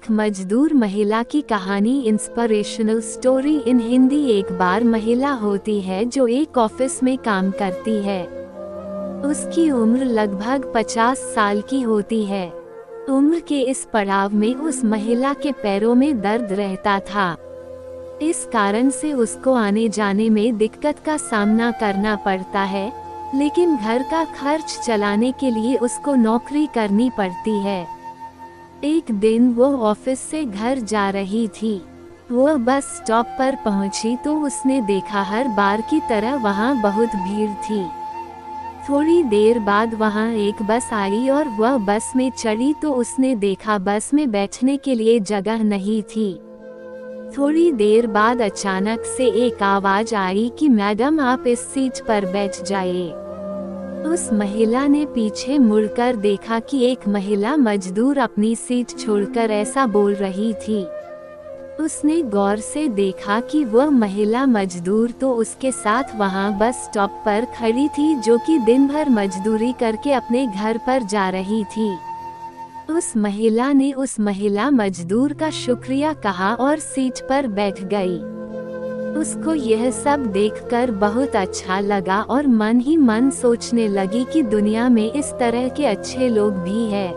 एक मजदूर महिला की कहानी इंस्पिरेशनल स्टोरी इन हिंदी। एक बार महिला होती है जो एक ऑफिस में काम करती है। उसकी उम्र लगभग 50 साल की होती है। उम्र के इस पड़ाव में उस महिला के पैरों में दर्द रहता था। इस कारण से उसको आने जाने में दिक्कत का सामना करना पड़ता है, लेकिन घर का खर्च चलाने के लिए उसको नौकरी करनी पड़ती है। एक दिन वो ऑफिस से घर जा रही थी। वो बस स्टॉप पर पहुंची तो उसने देखा हर बार की तरह वहां बहुत भीड़ थी। थोड़ी देर बाद वहां एक बस आई और वह बस में चढ़ी तो उसने देखा बस में बैठने के लिए जगह नहीं थी। थोड़ी देर बाद अचानक से एक आवाज आई कि मैडम आप इस सीट पर बैठ जाइए। उस महिला ने पीछे मुड़कर देखा कि एक महिला मजदूर अपनी सीट छोड़कर ऐसा बोल रही थी। उसने गौर से देखा कि वह महिला मजदूर तो उसके साथ वहां बस स्टॉप पर खड़ी थी, जो कि दिन भर मजदूरी करके अपने घर पर जा रही थी। उस महिला ने उस महिला मजदूर का शुक्रिया कहा और सीट पर बैठ गई। उसको यह सब देखकर बहुत अच्छा लगा और मन ही मन सोचने लगी कि दुनिया में इस तरह के अच्छे लोग भी हैं।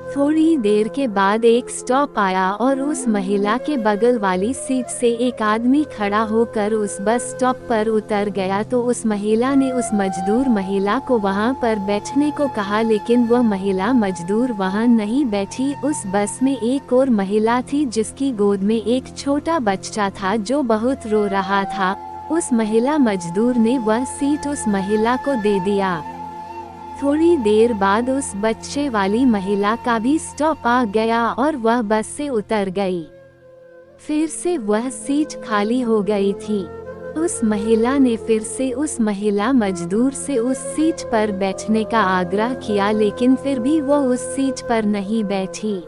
थोड़ी देर के बाद एक स्टॉप आया और उस महिला के बगल वाली सीट से एक आदमी खड़ा होकर उस बस स्टॉप पर उतर गया तो उस महिला ने उस मजदूर महिला को वहां पर बैठने को कहा, लेकिन वह महिला मजदूर वहां नहीं बैठी। उस बस में एक और महिला थी जिसकी गोद में एक छोटा बच्चा था जो बहुत रो रहा था। उस महिला मजदूर ने वह सीट उस महिला को दे दिया। थोड़ी देर बाद उस बच्चे वाली महिला का भी स्टॉप आ गया और वह बस से उतर गई। फिर से वह सीट खाली हो गई थी। उस महिला ने फिर से उस महिला मजदूर से उस सीट पर बैठने का आग्रह किया, लेकिन फिर भी वो उस सीट पर नहीं बैठी।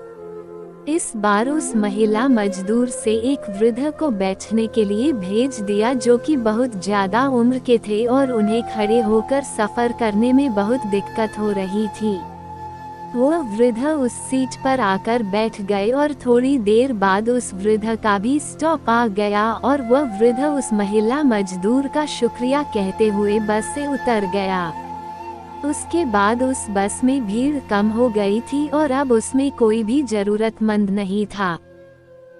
इस बार उस महिला मजदूर से एक वृद्ध को बैठने के लिए भेज दिया, जो कि बहुत ज्यादा उम्र के थे और उन्हें खड़े होकर सफर करने में बहुत दिक्कत हो रही थी। वो वृद्ध उस सीट पर आकर बैठ गए और थोड़ी देर बाद उस वृद्ध का भी स्टॉप आ गया और वह वृद्ध उस महिला मजदूर का शुक्रिया कहते हुए बस से उतर गया। उसके बाद उस बस में भीड़ कम हो गई थी और अब उसमें कोई भी जरूरतमंद नहीं था।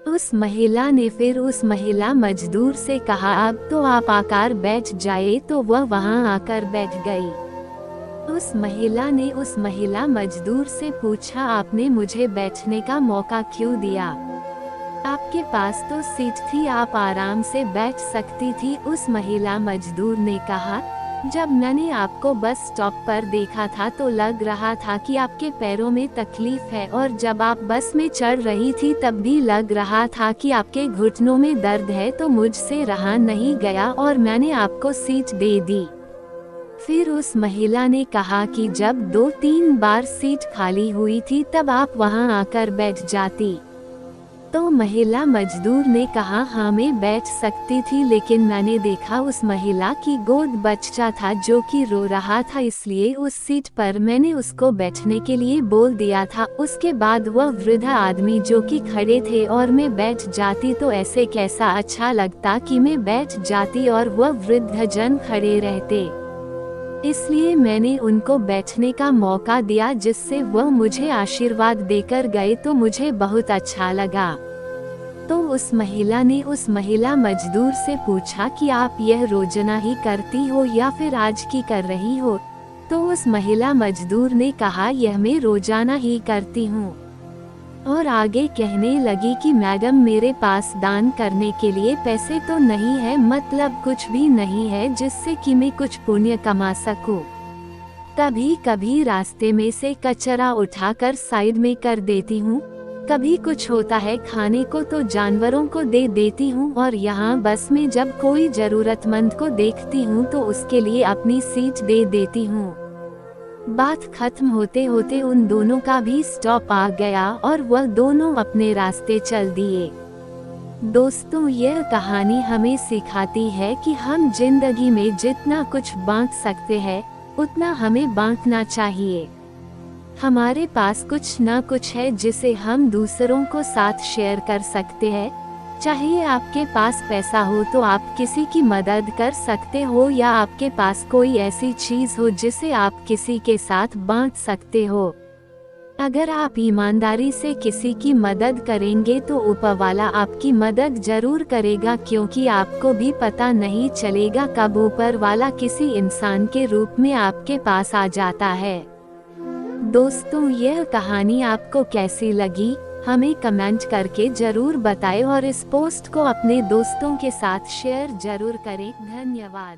उस महिला ने फिर उस महिला मजदूर से कहा, अब तो आप आकर बैठ जाए, तो वह वहां आकर बैठ गई। उस महिला ने उस महिला मजदूर से पूछा, आपने मुझे बैठने का मौका क्यों दिया? आपके पास तो सीट थी, आप आराम से बैठ सकती थी। उस महिला मजदूर ने कहा, जब मैंने आपको बस स्टॉप पर देखा था तो लग रहा था कि आपके पैरों में तकलीफ है, और जब आप बस में चढ़ रही थी तब भी लग रहा था कि आपके घुटनों में दर्द है, तो मुझसे रहा नहीं गया और मैंने आपको सीट दे दी। फिर उस महिला ने कहा कि जब 2-3 बार सीट खाली हुई थी तब आप वहां आकर बैठ जाती। तो महिला मजदूर ने कहा, हाँ मैं बैठ सकती थी, लेकिन मैंने देखा उस महिला की गोद बच्चा था जो कि रो रहा था, इसलिए उस सीट पर मैंने उसको बैठने के लिए बोल दिया था। उसके बाद वह वृद्ध आदमी जो कि खड़े थे और मैं बैठ जाती तो ऐसे कैसा अच्छा लगता कि मैं बैठ जाती और वह वृद्ध जन खड़े रहते। इसलिए मैंने उनको बैठने का मौका दिया, जिससे वह मुझे आशीर्वाद देकर गए, तो मुझे बहुत अच्छा लगा। तो उस महिला ने उस महिला मजदूर से पूछा कि आप यह रोजाना ही करती हो या फिर आज की कर रही हो? तो उस महिला मजदूर ने कहा, यह मैं रोजाना ही करती हूँ। और आगे कहने लगी कि मैडम मेरे पास दान करने के लिए पैसे तो नहीं है, मतलब कुछ भी नहीं है जिससे कि मैं कुछ पुण्य कमा सकूं। कभी कभी रास्ते में से कचरा उठाकर साइड में कर देती हूँ, कभी कुछ होता है खाने को तो जानवरों को दे देती हूँ, और यहाँ बस में जब कोई जरूरतमंद को देखती हूँ तो उसके लिए अपनी सीट दे देती हूँ। बात खत्म होते होते उन दोनों का भी स्टॉप आ गया और वह दोनों अपने रास्ते चल दिए। दोस्तों, यह कहानी हमें सिखाती है कि हम जिंदगी में जितना कुछ बांट सकते हैं उतना हमें बांटना चाहिए। हमारे पास कुछ ना कुछ है जिसे हम दूसरों को साथ शेयर कर सकते हैं। चाहे आपके पास पैसा हो तो आप किसी की मदद कर सकते हो, या आपके पास कोई ऐसी चीज हो जिसे आप किसी के साथ बांट सकते हो। अगर आप ईमानदारी से किसी की मदद करेंगे तो ऊपर वाला आपकी मदद जरूर करेगा, क्योंकि आपको भी पता नहीं चलेगा कब ऊपर वाला किसी इंसान के रूप में आपके पास आ जाता है। दोस्तों, यह कहानी आपको कैसी लगी हमें कमेंट करके जरूर बताएं, और इस पोस्ट को अपने दोस्तों के साथ शेयर जरूर करें। धन्यवाद।